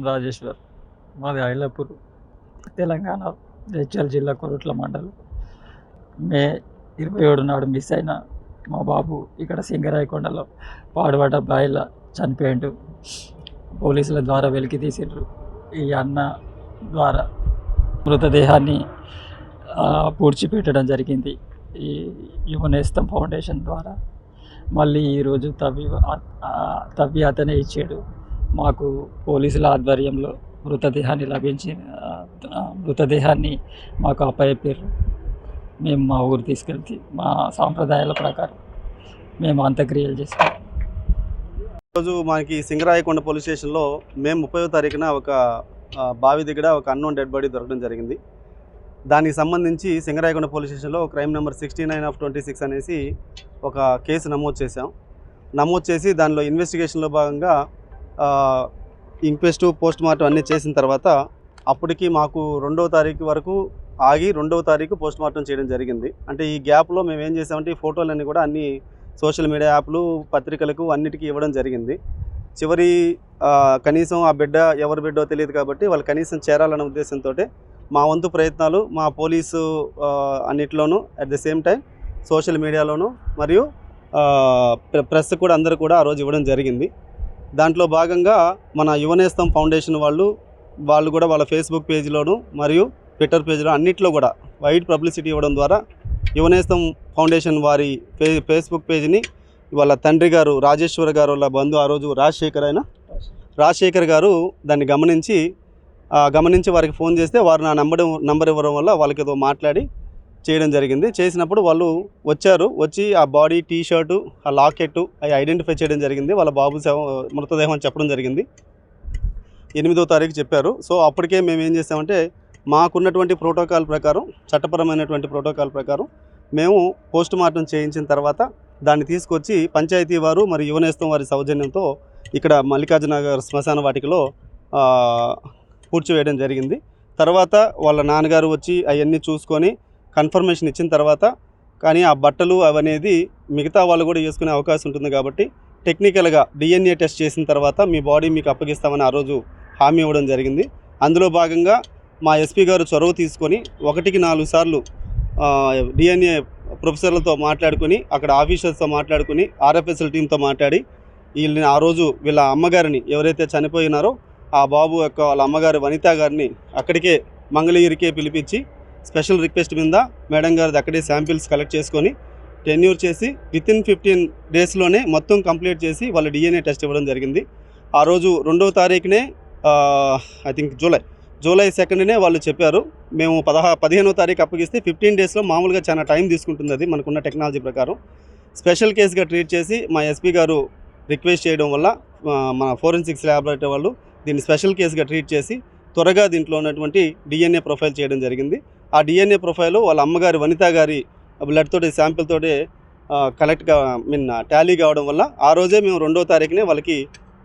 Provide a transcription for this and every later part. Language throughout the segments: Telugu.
రాజేశ్వర్, మాది ఐలాపూర్, తెలంగాణ, జడ్చర్ల జిల్లా, కొరుట్ల మండలం. మే 27 నాడు మిస్ అయిన మా బాబు ఇక్కడ సింగరాయకొండలో పాడుబడ్డ బాయిలో చనిపోయిండు. పోలీసుల ద్వారా వెలికి తీసిండ్రు. ఈ అన్న ద్వారా మృతదేహాన్ని పూడ్చిపెట్టడం జరిగింది ఈ యువనేస్తం ఫౌండేషన్ ద్వారా. మళ్ళీ ఈరోజు తవ్వి అతనే ఇచ్చాడు. మాకు పోలీసుల ఆధ్వర్యంలో మృతదేహాన్ని మాకు అప్పచెప్పారు. మేము మా ఊరు తీసుకెళ్తే మా సాంప్రదాయాల ప్రకారం మేము అంత్యక్రియలు చేస్తాం. ఈరోజు మనకి సింగరాయకొండ పోలీస్ స్టేషన్లో మే 30వ తారీఖున ఒక బావి దగ్గర ఒక అన్నోన్ డెడ్ బాడీ దొరకడం జరిగింది. దానికి సంబంధించి సింగరాయకొండ పోలీస్ స్టేషన్లో క్రైమ్ నెంబర్ 69/26 అనేసి ఒక కేసు నమోదు చేసి దానిలో ఇన్వెస్టిగేషన్లో భాగంగా ఇంక్వెస్ట్ పోస్ట్ మార్టం అన్నీ చేసిన తర్వాత అప్పటికి మాకు 2వ తారీఖు వరకు ఆగి 2వ తారీఖు పోస్ట్ మార్టం చేయడం జరిగింది. అంటే ఈ గ్యాప్లో మేము ఏం చేసామంటే ఈ ఫోటోలన్నీ కూడా అన్ని సోషల్ మీడియా యాప్లు, పత్రికలకు అన్నిటికీ ఇవ్వడం జరిగింది. చివరి కనీసం ఆ బిడ్డ ఎవరి బిడ్డో తెలియదు కాబట్టి వాళ్ళు కనీసం చేరాలన్న ఉద్దేశంతో మా వంతు ప్రయత్నాలు మా పోలీసు అన్నిట్లోనూ at the same time social మీడియాలోనూ మరియు ప్రెస్ కూడా అందరూ కూడా ఆ రోజు ఇవ్వడం జరిగింది. దాంట్లో భాగంగా మన యువనేస్తం ఫౌండేషన్ వాళ్ళు కూడా వాళ్ళ ఫేస్బుక్ పేజీలోను మరియు ట్విట్టర్ పేజీలో అన్నిట్లో కూడా వైడ్ పబ్లిసిటీ ఇవ్వడం ద్వారా యువనేస్తం ఫౌండేషన్ వారి ఫేస్బుక్ పేజీని వాళ్ళ తండ్రి గారు రాజేశ్వర గారు వాళ్ళ బంధు ఆ రోజు రాజశేఖర్ గారు దాన్ని గమనించి వారికి ఫోన్ చేస్తే వారు నా నంబర్ ఇవ్వడం వల్ల వాళ్ళకి ఏదో మాట్లాడి చేయడం జరిగింది. చేసినప్పుడు వాళ్ళు వచ్చి ఆ బాడీ, టీ షర్టు, ఆ లాకెట్టు అవి ఐడెంటిఫై చేయడం జరిగింది. వాళ్ళ బాబు మృతదేహం అని చెప్పడం జరిగింది. 8వ తారీఖు చెప్పారు. సో అప్పటికే మేము ఏం చేసామంటే మాకున్నటువంటి ప్రోటోకాల్ ప్రకారం, చట్టపరమైనటువంటి ప్రోటోకాల్ ప్రకారం మేము పోస్ట్ మార్టం చేయించిన తర్వాత దాన్ని తీసుకొచ్చి పంచాయతీ వారు మరియు యువనేస్తం వారి సౌజన్యంతో ఇక్కడ మల్లికార్జునగర్ శ్మశాన వాటికలో పూడ్చివేయడం జరిగింది. తర్వాత వాళ్ళ నాన్నగారు వచ్చి అవన్నీ చూసుకొని కన్ఫర్మేషన్ ఇచ్చిన తర్వాత, కానీ ఆ బట్టలు అవనేది మిగతా వాళ్ళు కూడా వేసుకునే అవకాశం ఉంటుంది కాబట్టి టెక్నికల్గా DNA టెస్ట్ చేసిన తర్వాత మీ బాడీ మీకు అప్పగిస్తామని ఆ రోజు హామీ ఇవ్వడం జరిగింది. అందులో భాగంగా మా ఎస్పీ గారు చొరవ తీసుకొని 1కి 4 సార్లు DNA ప్రొఫెసర్లతో మాట్లాడుకొని, అక్కడ ఆఫీసర్స్తో మాట్లాడుకొని, RFSL టీంతో మాట్లాడి వీళ్ళని ఆ రోజు వీళ్ళ అమ్మగారిని ఎవరైతే చనిపోయినారో ఆ బాబు యొక్క వాళ్ళ అమ్మగారు వనితా గారిని అక్కడికే మంగళగిరికే పిలిపించి స్పెషల్ రిక్వెస్ట్ మీద మేడం గారిది అక్కడే శాంపిల్స్ కలెక్ట్ చేసుకొని టెన్యూర్ చేసి వితిన్ 15 డేస్లోనే మొత్తం కంప్లీట్ చేసి వాళ్ళ DNA టెస్ట్ ఇవ్వడం జరిగింది. ఆ రోజు 2వ తారీఖునే ఐ థింక్ జూలై 2నే వాళ్ళు చెప్పారు మేము 15వ తారీఖు అప్పగిస్తే 15 డేస్లో మామూలుగా చాలా టైం తీసుకుంటుంది, అది మనకున్న టెక్నాలజీ ప్రకారం. స్పెషల్ కేసుగా ట్రీట్ చేసి మా ఎస్పీ గారు రిక్వెస్ట్ చేయడం వల్ల మన ఫోరెన్సిక్స్ ల్యాబొరేటరీ వాళ్ళు దీన్ని స్పెషల్ కేసుగా ట్రీట్ చేసి త్వరగా దీంట్లో ఉన్నటువంటి DNA ప్రొఫైల్ చేయడం జరిగింది. ఆ DNA ప్రొఫైల్ వాళ్ళ అమ్మగారి వనితా గారి బ్లడ్ తోటి శాంపిల్ తోటి టాలీ కావడం వల్ల ఆ రోజే మేము 2వ తారీఖునే వాళ్ళకి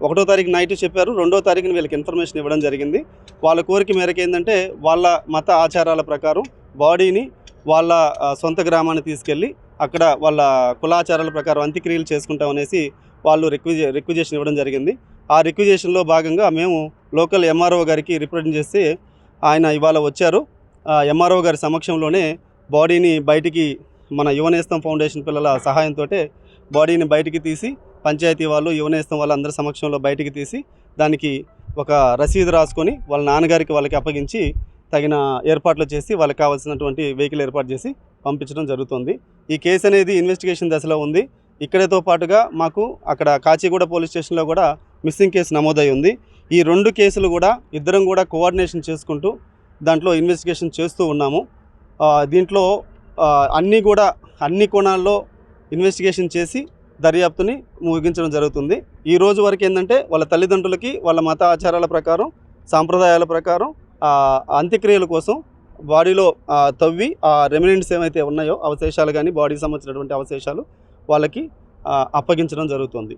1వ తారీఖు నైట్ చెప్పారు, 2వ తారీఖున వీళ్ళకి ఇన్ఫర్మేషన్ ఇవ్వడం జరిగింది. వాళ్ళ కోరిక మేరకు ఏంటంటే వాళ్ళ మత ఆచారాల ప్రకారం బాడీని వాళ్ళ సొంత గ్రామాన్ని తీసుకెళ్ళి అక్కడ వాళ్ళ కులాచారాల ప్రకారం అంత్యక్రియలు చేసుకుంటామనేసి వాళ్ళు రిక్విజేషన్ ఇవ్వడం జరిగింది. ఆ రిక్విజేషన్లో భాగంగా మేము లోకల్ MRO గారికి రిప్రజెంట్ చేస్తే ఆయన ఇవాళ వచ్చారు. MRO గారి సమక్షంలోనే బాడీని బయటికి మన యువనేస్తం ఫౌండేషన్ పిల్లల సహాయంతో బాడీని బయటికి తీసి పంచాయతీ వాళ్ళు, యువనేస్తం వాళ్ళు అందరి సమక్షంలో బయటికి తీసి దానికి ఒక రసీదు రాసుకొని వాళ్ళ నాన్నగారికి వాళ్ళకి అప్పగించి తగిన ఏర్పాట్లు చేసి వాళ్ళకి కావాల్సినటువంటి వెహికల్ ఏర్పాటు చేసి పంపించడం జరుగుతుంది. ఈ కేసు అనేది ఇన్వెస్టిగేషన్ దశలో ఉంది. ఇక్కడతో పాటుగా మాకు అక్కడ కాచిగూడ పోలీస్ స్టేషన్లో కూడా మిస్సింగ్ కేసు నమోదై ఉంది. ఈ 2 కేసులు కూడా ఇద్దరం కూడా కోఆర్డినేషన్ చేసుకుంటూ దాంట్లో ఇన్వెస్టిగేషన్ చేస్తూ ఉన్నాము. దీంట్లో అన్ని కోణాల్లో ఇన్వెస్టిగేషన్ చేసి దర్యాప్తుని ముగించడం జరుగుతుంది. ఈ రోజు వరకు ఏంటంటే వాళ్ళ తల్లిదండ్రులకి వాళ్ళ మత ఆచారాల ప్రకారం, సాంప్రదాయాల ప్రకారం అంత్యక్రియల కోసం బాడీలో తవ్వి ఆ రెమినెంట్స్ ఏమైతే ఉన్నాయో అవశేషాలు కానీ బాడీకి సంబంధించినటువంటి అవశేషాలు వాళ్ళకి అప్పగించడం జరుగుతుంది.